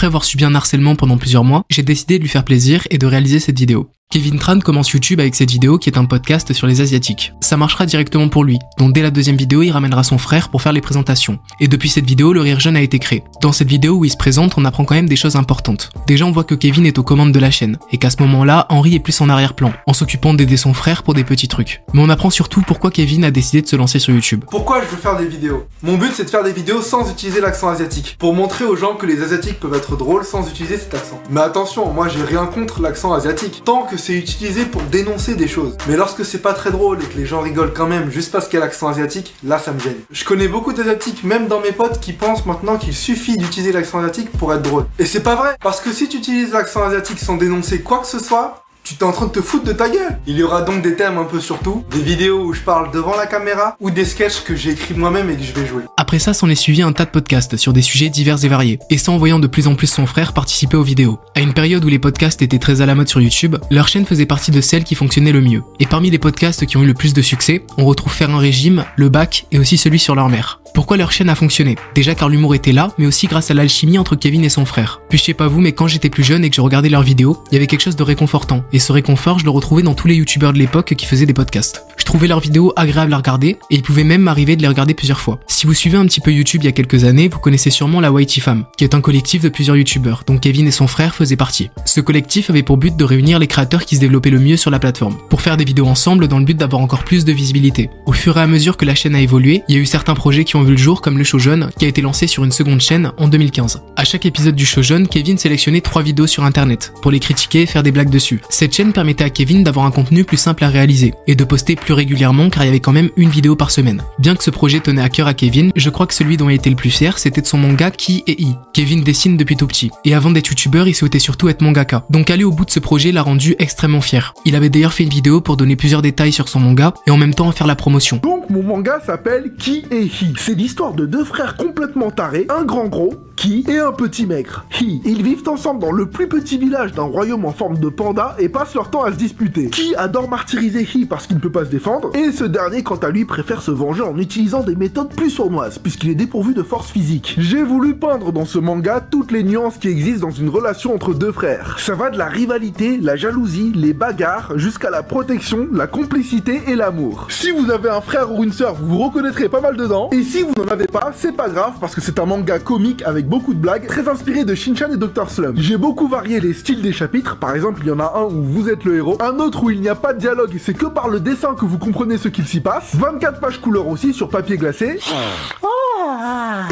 Après avoir subi un harcèlement pendant plusieurs mois, j'ai décidé de lui faire plaisir et de réaliser cette vidéo. Kevin Tran commence YouTube avec cette vidéo qui est un podcast sur les Asiatiques. Ça marchera directement pour lui, donc dès la deuxième vidéo, il ramènera son frère pour faire les présentations. Et depuis cette vidéo, le Rire Jeune a été créé. Dans cette vidéo où il se présente, on apprend quand même des choses importantes. Déjà, on voit que Kevin est aux commandes de la chaîne, et qu'à ce moment-là, Henry est plus en arrière-plan, en s'occupant d'aider son frère pour des petits trucs. Mais on apprend surtout pourquoi Kevin a décidé de se lancer sur YouTube. Pourquoi je veux faire des vidéos? Mon but, c'est de faire des vidéos sans utiliser l'accent asiatique, pour montrer aux gens que les Asiatiques peuvent être drôles sans utiliser cet accent. Mais attention, moi j'ai rien contre l'accent asiatique, tant que c'est utilisé pour dénoncer des choses. Mais lorsque c'est pas très drôle et que les gens rigolent quand même juste parce qu'il y a l'accent asiatique, là ça me gêne. Je connais beaucoup d'asiatiques, même dans mes potes, qui pensent maintenant qu'il suffit d'utiliser l'accent asiatique pour être drôle. Et c'est pas vrai, parce que si tu utilises l'accent asiatique sans dénoncer quoi que ce soit, tu t'es en train de te foutre de ta gueule. Il y aura donc des thèmes un peu sur tout, des vidéos où je parle devant la caméra, ou des sketchs que j'ai écrits moi-même et que je vais jouer. Après ça, s'en est suivi un tas de podcasts sur des sujets divers et variés, et ça en voyant de plus en plus son frère participer aux vidéos. À une période où les podcasts étaient très à la mode sur YouTube, leur chaîne faisait partie de celles qui fonctionnaient le mieux. Et parmi les podcasts qui ont eu le plus de succès, on retrouve Faire un régime, Le Bac et aussi celui sur leur mère. Pourquoi leur chaîne a fonctionné? Déjà car l'humour était là, mais aussi grâce à l'alchimie entre Kevin et son frère. Puis je sais pas vous, mais quand j'étais plus jeune et que je regardais leurs vidéos, il y avait quelque chose de réconfortant. Et ce réconfort, je le retrouvais dans tous les youtubeurs de l'époque qui faisaient des podcasts. Je trouvais leurs vidéos agréables à regarder, et il pouvait même m'arriver de les regarder plusieurs fois. Si vous suivez un petit peu YouTube il y a quelques années, vous connaissez sûrement la YT Fam, qui est un collectif de plusieurs youtubeurs, dont Kevin et son frère faisaient partie. Ce collectif avait pour but de réunir les créateurs qui se développaient le mieux sur la plateforme, pour faire des vidéos ensemble dans le but d'avoir encore plus de visibilité. Au fur et à mesure que la chaîne a évolué, il y a eu certains projets qui ont vu le jour, comme le Shoujon, qui a été lancé sur une seconde chaîne en 2015. À chaque épisode du Shoujon, Kevin sélectionnait 3 vidéos sur internet, pour les critiquer et faire des blagues dessus. Cette chaîne permettait à Kevin d'avoir un contenu plus simple à réaliser, et de poster plus régulièrement car il y avait quand même une vidéo par semaine. Bien que ce projet tenait à cœur à Kevin, je crois que celui dont il était le plus fier, c'était de son manga Ki et I. Kevin dessine depuis tout petit, et avant d'être youtubeur, il souhaitait surtout être mangaka. Donc aller au bout de ce projet l'a rendu extrêmement fier. Il avait d'ailleurs fait une vidéo pour donner plusieurs détails sur son manga, et en même temps en faire la promotion. Donc mon manga s'appelle Ki et Hi. C'est l'histoire de deux frères complètement tarés, un grand gros, Ki, et un petit maigre, Hi. Ils vivent ensemble dans le plus petit village d'un royaume en forme de panda et passent leur temps à se disputer. Ki adore martyriser Hi parce qu'il ne peut pas se défendre, et ce dernier quant à lui préfère se venger en utilisant des méthodes plus sournoises, puisqu'il est dépourvu de force physique. J'ai voulu peindre dans ce manga toutes les nuances qui existent dans une relation entre deux frères. Ça va de la rivalité, la jalousie, les bagarres, jusqu'à la protection, la complicité et l'amour. Si vous avez un frère ou une sœur, vous vous reconnaîtrez pas mal dedans, et si vous n'en avez pas, c'est pas grave parce que c'est un manga comique avec beaucoup de blagues, très inspiré de Shin-chan et Dr. Slump. J'ai beaucoup varié les styles des chapitres, par exemple il y en a un où vous êtes le héros, un autre où il n'y a pas de dialogue, c'est que par le dessin que vous comprenez ce qu'il s'y passe, 24 pages couleur aussi sur papier glacé.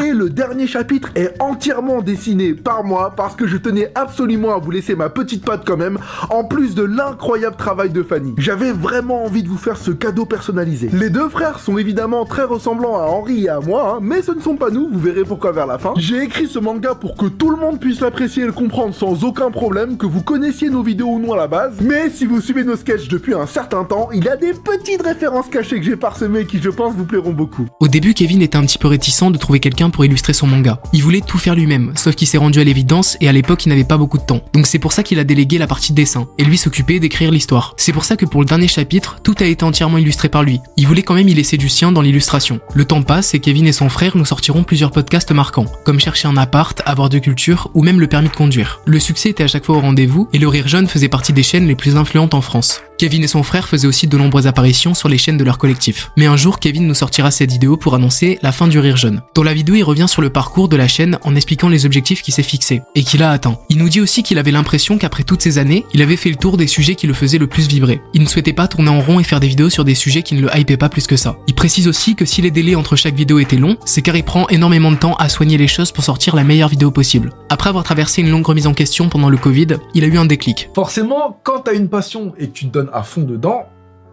Et le dernier chapitre est entièrement dessiné par moi parce que je tenais absolument à vous laisser ma petite patte quand même, en plus de l'incroyable travail de Fanny. J'avais vraiment envie de vous faire ce cadeau personnalisé. Les deux frères sont évidemment très ressemblants à Henry et à moi, hein, mais ce ne sont pas nous, vous verrez pourquoi vers la fin. J'ai écrit ce manga pour que tout le monde puisse l'apprécier et le comprendre sans aucun problème, que vous connaissiez nos vidéos ou non à la base, mais si vous suivez nos sketchs depuis un certain temps, il y a des petites références cachées que j'ai parsemées qui je pense vous plairont beaucoup. Au début, Kevin était un petit peu réticent de trouver quelqu'un pour illustrer son manga. Il voulait tout faire lui-même, sauf qu'il s'est rendu à l'évidence et à l'époque il n'avait pas beaucoup de temps. Donc c'est pour ça qu'il a délégué la partie dessin, et lui s'occupait d'écrire l'histoire. C'est pour ça que pour le dernier chapitre, tout a été entièrement illustré par lui. Il voulait quand même y laisser du sien dans l'illustration. Le temps passe et Kevin et son frère nous sortiront plusieurs podcasts marquants, comme Chercher un appart, Avoir de culture ou même Le permis de conduire. Le succès était à chaque fois au rendez-vous et le Rire Jeune faisait partie des chaînes les plus influentes en France. Kevin et son frère faisaient aussi de nombreuses apparitions sur les chaînes de leur collectif. Mais un jour, Kevin nous sortira cette vidéo pour annoncer la fin du Rire Jeune. Dans la vidéo, il revient sur le parcours de la chaîne en expliquant les objectifs qu'il s'est fixés et qu'il a atteints. Il nous dit aussi qu'il avait l'impression qu'après toutes ces années, il avait fait le tour des sujets qui le faisaient le plus vibrer. Il ne souhaitait pas tourner en rond et faire des vidéos sur des sujets qui ne le hypaient pas plus que ça. Il précise aussi que si les délais entre chaque vidéo étaient longs, c'est car il prend énormément de temps à soigner les choses pour sortir la meilleure vidéo possible. Après avoir traversé une longue remise en question pendant le Covid, il a eu un déclic. Forcément, quand t'as une passion et que tu te donnes à fond dedans,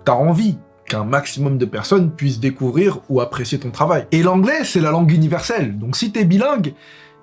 t'as envie qu'un maximum de personnes puissent découvrir ou apprécier ton travail. Et l'anglais, c'est la langue universelle, donc si t'es bilingue,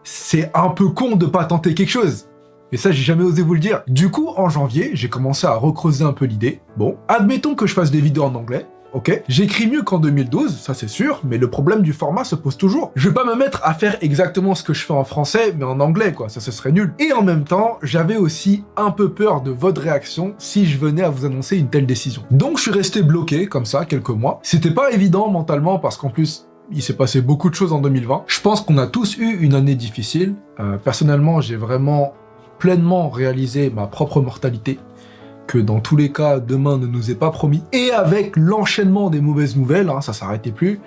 c'est un peu con de pas tenter quelque chose. Mais ça, j'ai jamais osé vous le dire. Du coup, en janvier, j'ai commencé à recreuser un peu l'idée. Bon, admettons que je fasse des vidéos en anglais, ok? J'écris mieux qu'en 2012, ça c'est sûr, mais le problème du format se pose toujours. Je vais pas me mettre à faire exactement ce que je fais en français, mais en anglais, quoi, ça ce serait nul. Et en même temps, j'avais aussi un peu peur de votre réaction si je venais à vous annoncer une telle décision. Donc je suis resté bloqué, comme ça, quelques mois. C'était pas évident mentalement, parce qu'en plus, il s'est passé beaucoup de choses en 2020. Je pense qu'on a tous eu une année difficile. Personnellement, j'ai vraiment pleinement réalisé ma propre mortalité, que dans tous les cas, demain ne nous est pas promis. Et avec l'enchaînement des mauvaises nouvelles, hein, ça s'arrêtait plus,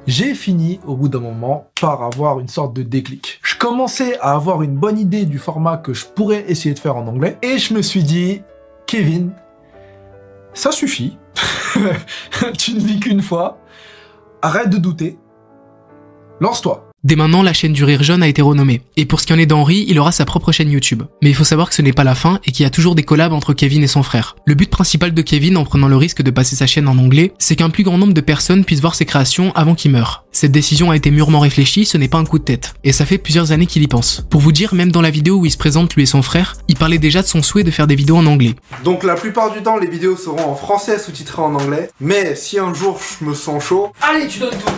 j'ai fini, au bout d'un moment, par avoir une sorte de déclic. Je commençais à avoir une bonne idée du format que je pourrais essayer de faire en anglais, et je me suis dit, Kevin, ça suffit, tu ne vis qu'une fois, arrête de douter, lance-toi. Dès maintenant, la chaîne du Rire Jaune a été renommée. Et pour ce qui en est d'Henri, il aura sa propre chaîne YouTube. Mais il faut savoir que ce n'est pas la fin et qu'il y a toujours des collabs entre Kevin et son frère. Le but principal de Kevin, en prenant le risque de passer sa chaîne en anglais, c'est qu'un plus grand nombre de personnes puissent voir ses créations avant qu'il meure. Cette décision a été mûrement réfléchie, ce n'est pas un coup de tête. Et ça fait plusieurs années qu'il y pense. Pour vous dire, même dans la vidéo où il se présente lui et son frère, il parlait déjà de son souhait de faire des vidéos en anglais. Donc la plupart du temps, les vidéos seront en français sous-titrées en anglais. Mais si un jour je me sens chaud, Allez, tu donnes tout.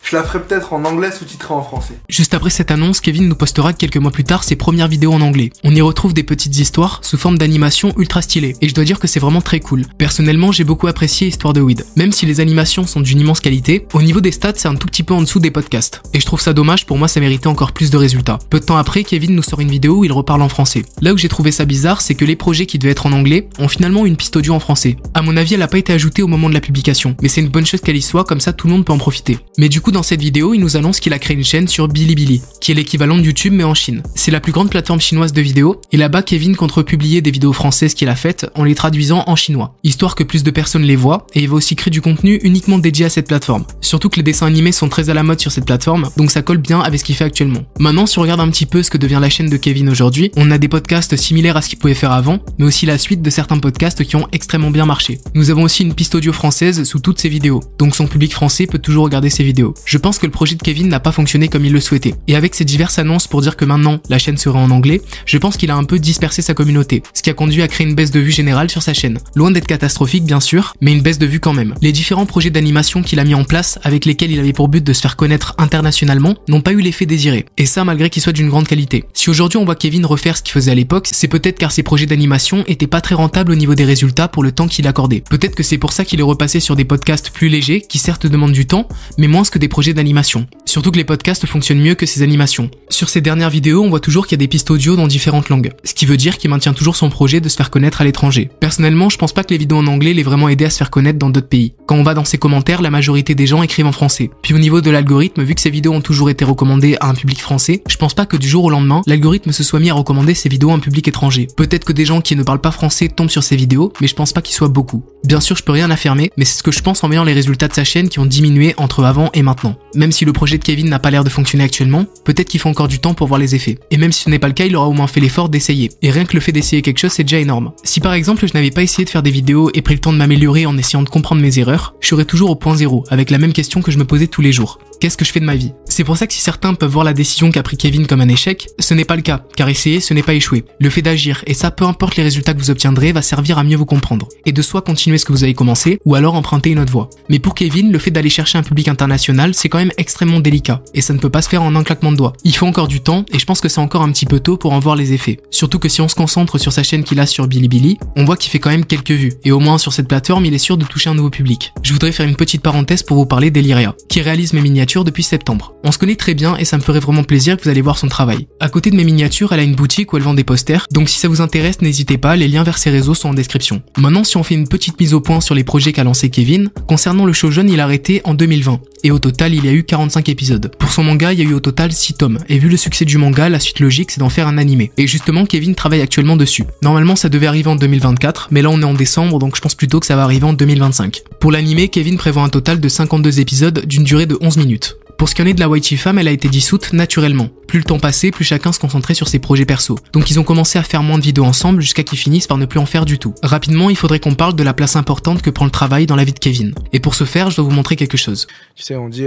je la ferai peut-être en anglais sous-titrée en français. Juste après cette annonce, Kevin nous postera quelques mois plus tard ses premières vidéos en anglais. On y retrouve des petites histoires sous forme d'animation ultra stylées, et je dois dire que c'est vraiment très cool. Personnellement, j'ai beaucoup apprécié Histoire de Weed. Même si les animations sont d'une immense qualité, au niveau des stats, c'est un tout petit peu en dessous des podcasts. Et je trouve ça dommage, pour moi ça méritait encore plus de résultats. Peu de temps après, Kevin nous sort une vidéo où il reparle en français. Là où j'ai trouvé ça bizarre, c'est que les projets qui devaient être en anglais ont finalement une piste audio en français. À mon avis, elle n'a pas été ajoutée au moment de la publication, mais c'est une bonne chose qu'elle y soit, comme ça tout le monde peut en profiter. Mais du coup, dans cette vidéo, il nous annonce qu'il a créé une chaîne sur Bilibili, qui est l'équivalent de YouTube mais en Chine. C'est la plus grande plateforme chinoise de vidéos, et là-bas Kevin compte republier des vidéos françaises qu'il a faites en les traduisant en chinois, histoire que plus de personnes les voient, et il va aussi créer du contenu uniquement dédié à cette plateforme. Surtout que les dessins animés sont très à la mode sur cette plateforme, donc ça colle bien avec ce qu'il fait actuellement. Maintenant, si on regarde un petit peu ce que devient la chaîne de Kevin aujourd'hui, on a des podcasts similaires à ce qu'il pouvait faire avant, mais aussi la suite de certains podcasts qui ont extrêmement bien marché. Nous avons aussi une piste audio française sous toutes ses vidéos, donc son public français peut toujours regarder ses vidéos. Je pense que le projet de Kevin n'a pas fonctionné comme il le souhaitait. Et avec ces diverses annonces pour dire que maintenant la chaîne serait en anglais, je pense qu'il a un peu dispersé sa communauté, ce qui a conduit à créer une baisse de vue générale sur sa chaîne. Loin d'être catastrophique bien sûr, mais une baisse de vue quand même. Les différents projets d'animation qu'il a mis en place, avec lesquels il avait pour but de se faire connaître internationalement, n'ont pas eu l'effet désiré. Et ça malgré qu'ils soient d'une grande qualité. Si aujourd'hui on voit Kevin refaire ce qu'il faisait à l'époque, c'est peut-être car ses projets d'animation étaient pas très rentables au niveau des résultats pour le temps qu'il accordait. Peut-être que c'est pour ça qu'il est repassé sur des podcasts plus légers, qui certes demandent du temps, mais moins que des projets d'animation. Surtout que les podcasts fonctionnent mieux que ses animations. Sur ses dernières vidéos, on voit toujours qu'il y a des pistes audio dans différentes langues, ce qui veut dire qu'il maintient toujours son projet de se faire connaître à l'étranger. Personnellement, je pense pas que les vidéos en anglais l'aient vraiment aidé à se faire connaître dans d'autres pays. Quand on va dans ses commentaires, la majorité des gens écrivent en français. Puis au niveau de l'algorithme, vu que ces vidéos ont toujours été recommandées à un public français, je pense pas que du jour au lendemain, l'algorithme se soit mis à recommander ces vidéos à un public étranger. Peut-être que des gens qui ne parlent pas français tombent sur ces vidéos, mais je pense pas qu'ils soient beaucoup. Bien sûr, je peux rien affirmer, mais c'est ce que je pense en voyant les résultats de sa chaîne qui ont diminué entre avant et maintenant. Même si le projet de Kevin n'a pas l'air de fonctionner actuellement, peut-être qu'il faut encore du temps pour voir les effets. Et même si ce n'est pas le cas, il aura au moins fait l'effort d'essayer. Et rien que le fait d'essayer quelque chose, c'est déjà énorme. Si par exemple je n'avais pas essayé de faire des vidéos et pris le temps de m'améliorer en essayant de comprendre mes erreurs, je serais toujours au point zéro, avec la même question que je me posais tous les jours. Qu'est-ce que je fais de ma vie? C'est pour ça que si certains peuvent voir la décision qu'a pris Kevin comme un échec, ce n'est pas le cas, car essayer, ce n'est pas échouer. Le fait d'agir, et ça peu importe les résultats que vous obtiendrez, va servir à mieux vous comprendre. Et de soit continuer ce que vous avez commencé, ou alors emprunter une autre voie. Mais pour Kevin, le fait d'aller chercher un public international, c'est quand même extrêmement délicat, et ça ne peut pas se faire en un claquement de doigts. Il faut encore du temps, et je pense que c'est encore un petit peu tôt pour en voir les effets. Surtout que si on se concentre sur sa chaîne qu'il a sur Bilibili, on voit qu'il fait quand même quelques vues, et au moins sur cette plateforme, il est sûr de toucher un nouveau public. Je voudrais faire une petite parenthèse pour vous parler d'Eliria, qui réalise mes miniatures depuis septembre. On se connaît très bien et ça me ferait vraiment plaisir que vous allez voir son travail. À côté de mes miniatures, elle a une boutique où elle vend des posters, donc si ça vous intéresse, n'hésitez pas, les liens vers ses réseaux sont en description. Maintenant, si on fait une petite mise au point sur les projets qu'a lancé Kevin, concernant le Shoujo, il a arrêté en 2020, et au total, il y a eu 45 épisodes. Pour son manga, il y a eu au total 6 tomes, et vu le succès du manga, la suite logique, c'est d'en faire un animé. Et justement, Kevin travaille actuellement dessus. Normalement, ça devait arriver en 2024, mais là on est en décembre, donc je pense plutôt que ça va arriver en 2025. Pour l'animé, Kevin prévoit un total de 52 épisodes d'une durée de 11 minutes. Pour ce qui en est de la Waichi Fam, elle a été dissoute naturellement. Plus le temps passait, plus chacun se concentrait sur ses projets perso. Donc ils ont commencé à faire moins de vidéos ensemble jusqu'à qu'ils finissent par ne plus en faire du tout. Rapidement, il faudrait qu'on parle de la place importante que prend le travail dans la vie de Kevin. Et pour ce faire, je dois vous montrer quelque chose. Tu sais, on dit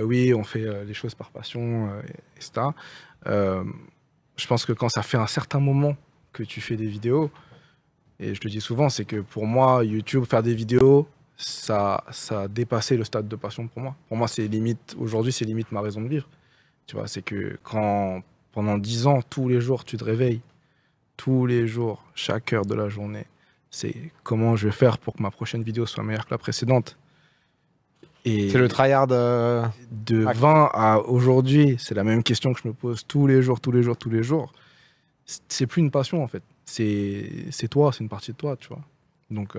oui, on fait les choses par passion, etc. Je pense que quand ça fait un certain moment que tu fais des vidéos, et je le dis souvent, c'est que pour moi, YouTube, faire des vidéos, ça a dépassé le stade de passion pour moi. Pour moi, c'est limite, aujourd'hui, c'est limite ma raison de vivre. Tu vois, c'est que quand pendant 10 ans, tous les jours, tu te réveilles, tous les jours, chaque heure de la journée, c'est comment je vais faire pour que ma prochaine vidéo soit meilleure que la précédente. Et C'est le tryhard. de 20 à aujourd'hui, c'est la même question que je me pose tous les jours. C'est plus une passion en fait. C'est toi, c'est une partie de toi, tu vois. Donc,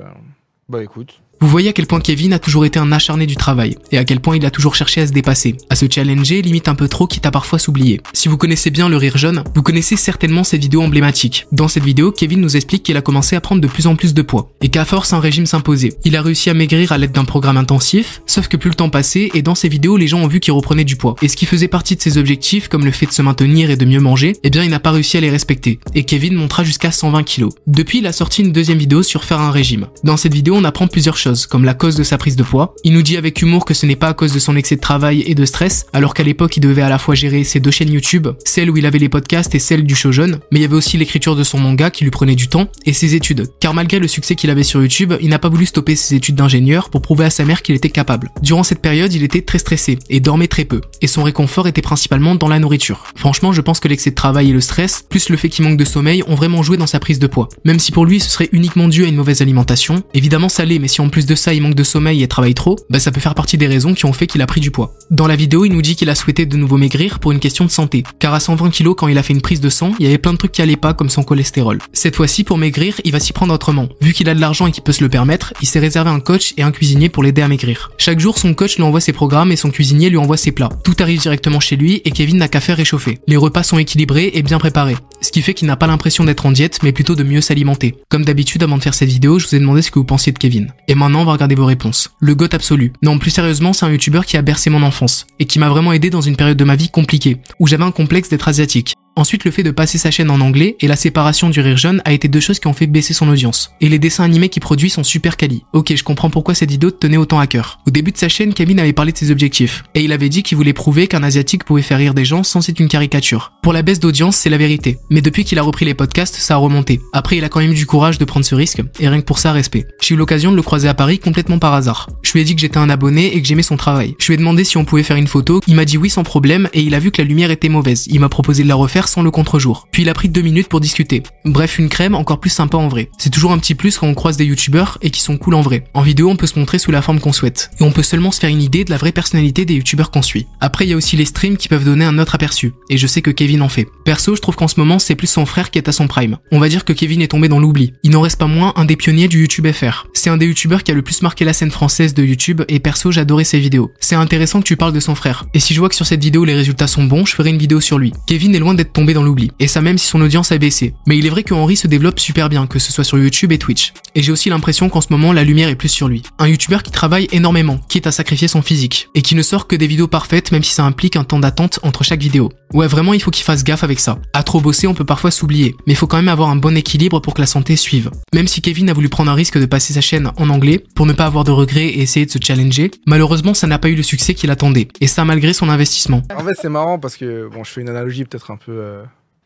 Bah écoute. Vous voyez à quel point Kevin a toujours été un acharné du travail, et à quel point il a toujours cherché à se dépasser, à se challenger, limite un peu trop, quitte à parfois s'oublier. Si vous connaissez bien le rire jaune, vous connaissez certainement ces vidéos emblématiques. Dans cette vidéo, Kevin nous explique qu'il a commencé à prendre de plus en plus de poids, et qu'à force un régime s'imposait. Il a réussi à maigrir à l'aide d'un programme intensif, sauf que plus le temps passait, et dans ces vidéos, les gens ont vu qu'il reprenait du poids. Et ce qui faisait partie de ses objectifs, comme le fait de se maintenir et de mieux manger, eh bien il n'a pas réussi à les respecter, et Kevin montera jusqu'à 120 kg. Depuis, il a sorti une deuxième vidéo sur faire un régime. Dans cette vidéo, on apprend plusieurs choses, comme la cause de sa prise de poids. Il nous dit avec humour que ce n'est pas à cause de son excès de travail et de stress, alors qu'à l'époque il devait à la fois gérer ses 2 chaînes YouTube, celle où il avait les podcasts et celle du show jeune, mais il y avait aussi l'écriture de son manga qui lui prenait du temps, et ses études. Car malgré le succès qu'il avait sur YouTube, il n'a pas voulu stopper ses études d'ingénieur pour prouver à sa mère qu'il était capable. Durant cette période, il était très stressé et dormait très peu, et son réconfort était principalement dans la nourriture. Franchement, je pense que l'excès de travail et le stress, plus le fait qu'il manque de sommeil, ont vraiment joué dans sa prise de poids. Même si pour lui ce serait uniquement dû à une mauvaise alimentation, évidemment ça l'est, mais si en plus de ça il manque de sommeil et travaille trop, bah ça peut faire partie des raisons qui ont fait qu'il a pris du poids. Dans la vidéo, il nous dit qu'il a souhaité de nouveau maigrir pour une question de santé, car à 120 kg quand il a fait une prise de sang, il y avait plein de trucs qui allaient pas comme son cholestérol. Cette fois-ci, pour maigrir, il va s'y prendre autrement. Vu qu'il a de l'argent et qu'il peut se le permettre, il s'est réservé un coach et un cuisinier pour l'aider à maigrir. Chaque jour, son coach lui envoie ses programmes et son cuisinier lui envoie ses plats. Tout arrive directement chez lui et Kevin n'a qu'à faire réchauffer. Les repas sont équilibrés et bien préparés, ce qui fait qu'il n'a pas l'impression d'être en diète, mais plutôt de mieux s'alimenter. Comme d'habitude, avant de faire cette vidéo, je vous ai demandé ce que vous pensiez de Kevin. Et maintenant, on va regarder vos réponses. Le GOAT absolu. Non, plus sérieusement, c'est un youtubeur qui a bercé mon enfance et qui m'a vraiment aidé dans une période de ma vie compliquée, où j'avais un complexe d'être asiatique. Ensuite, le fait de passer sa chaîne en anglais et la séparation du rire jaune a été 2 choses qui ont fait baisser son audience. Et les dessins animés qu'il produit sont super quali. Ok, je comprends pourquoi cette vidéo te tenait autant à cœur. Au début de sa chaîne, Kevin avait parlé de ses objectifs. Et il avait dit qu'il voulait prouver qu'un asiatique pouvait faire rire des gens sans être une caricature. Pour la baisse d'audience, c'est la vérité. Mais depuis qu'il a repris les podcasts, ça a remonté. Après, il a quand même eu du courage de prendre ce risque, et rien que pour ça, respect. J'ai eu l'occasion de le croiser à Paris complètement par hasard. Je lui ai dit que j'étais un abonné et que j'aimais son travail. Je lui ai demandé si on pouvait faire une photo, il m'a dit oui sans problème, et il a vu que la lumière était mauvaise. Il m'a proposé de la refaire sans le contre-jour. Puis il a pris 2 minutes pour discuter. Bref, une crème encore plus sympa en vrai. C'est toujours un petit plus quand on croise des youtubeurs et qui sont cool en vrai. En vidéo, on peut se montrer sous la forme qu'on souhaite. Et on peut seulement se faire une idée de la vraie personnalité des youtubeurs qu'on suit. Après, il y a aussi les streams qui peuvent donner un autre aperçu. Et je sais que Kevin en fait. Perso, je trouve qu'en ce moment, c'est plus son frère qui est à son prime. On va dire que Kevin est tombé dans l'oubli. Il n'en reste pas moins un des pionniers du YouTube FR. C'est un des youtubeurs qui a le plus marqué la scène française de YouTube et perso, j'adorais ses vidéos. C'est intéressant que tu parles de son frère. Et si je vois que sur cette vidéo les résultats sont bons, je ferai une vidéo sur lui. Kevin est loin d'être tombé dans l'oubli. Et ça même si son audience a baissé. Mais il est vrai que Henry se développe super bien, que ce soit sur YouTube et Twitch. Et j'ai aussi l'impression qu'en ce moment, la lumière est plus sur lui. Un youtubeur qui travaille énormément, quitte à sacrifier son physique. Et qui ne sort que des vidéos parfaites, même si ça implique un temps d'attente entre chaque vidéo. Ouais, vraiment, il faut qu'il fasse gaffe avec ça. À trop bosser, on peut parfois s'oublier. Mais il faut quand même avoir un bon équilibre pour que la santé suive. Même si Kevin a voulu prendre un risque de passer sa chaîne en anglais, pour ne pas avoir de regrets et essayer de se challenger, malheureusement, ça n'a pas eu le succès qu'il attendait. Et ça malgré son investissement. En fait, c'est marrant parce que, bon, je fais une analogie peut-être un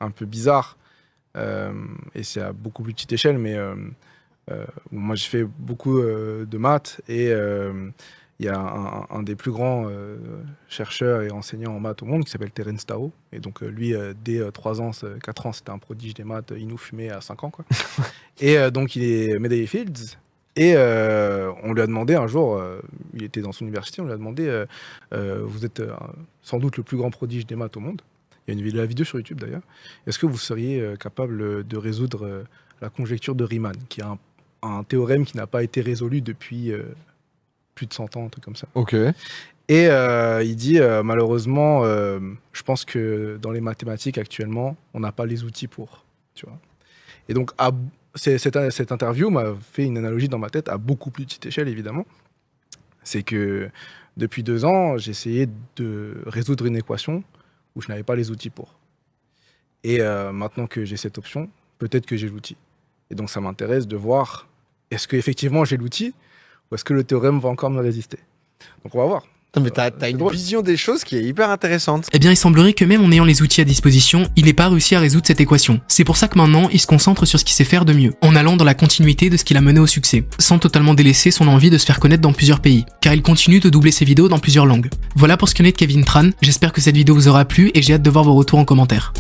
peu bizarre. Et c'est à beaucoup plus petite échelle, mais moi j'ai fait beaucoup de maths et il y a un des plus grands chercheurs et enseignants en maths au monde qui s'appelle Terence Tao. Et donc lui, dès 3 ans, 4 ans, c'était un prodige des maths. Il nous fumait à 5 ans, quoi. Et donc il est médaillé Fields. Et on lui a demandé un jour, il était dans son université, on lui a demandé vous êtes sans doute le plus grand prodige des maths au monde. Il y a la vidéo sur YouTube d'ailleurs. Est-ce que vous seriez capable de résoudre la conjecture de Riemann, qui est un théorème qui n'a pas été résolu depuis plus de 100 ans, un truc comme ça. Ok. Et il dit, malheureusement, je pense que dans les mathématiques actuellement, on n'a pas les outils pour. Tu vois. Et donc, cette interview m'a fait une analogie dans ma tête à beaucoup plus petite échelle, évidemment. C'est que depuis 2 ans, j'ai essayé de résoudre une équation où je n'avais pas les outils pour. Et maintenant que j'ai cette option, peut-être que j'ai l'outil. Et donc ça m'intéresse de voir, est-ce qu'effectivement j'ai l'outil, ou est-ce que le théorème va encore me résister? Donc on va voir. Mais t'as une vision des choses qui est hyper intéressante. Eh bien, il semblerait que même en ayant les outils à disposition, il n'ait pas réussi à résoudre cette équation. C'est pour ça que maintenant, il se concentre sur ce qu'il sait faire de mieux, en allant dans la continuité de ce qu'il a mené au succès, sans totalement délaisser son envie de se faire connaître dans plusieurs pays, car il continue de doubler ses vidéos dans plusieurs langues. Voilà pour ce qui en est de Kevin Tran, j'espère que cette vidéo vous aura plu et j'ai hâte de voir vos retours en commentaire.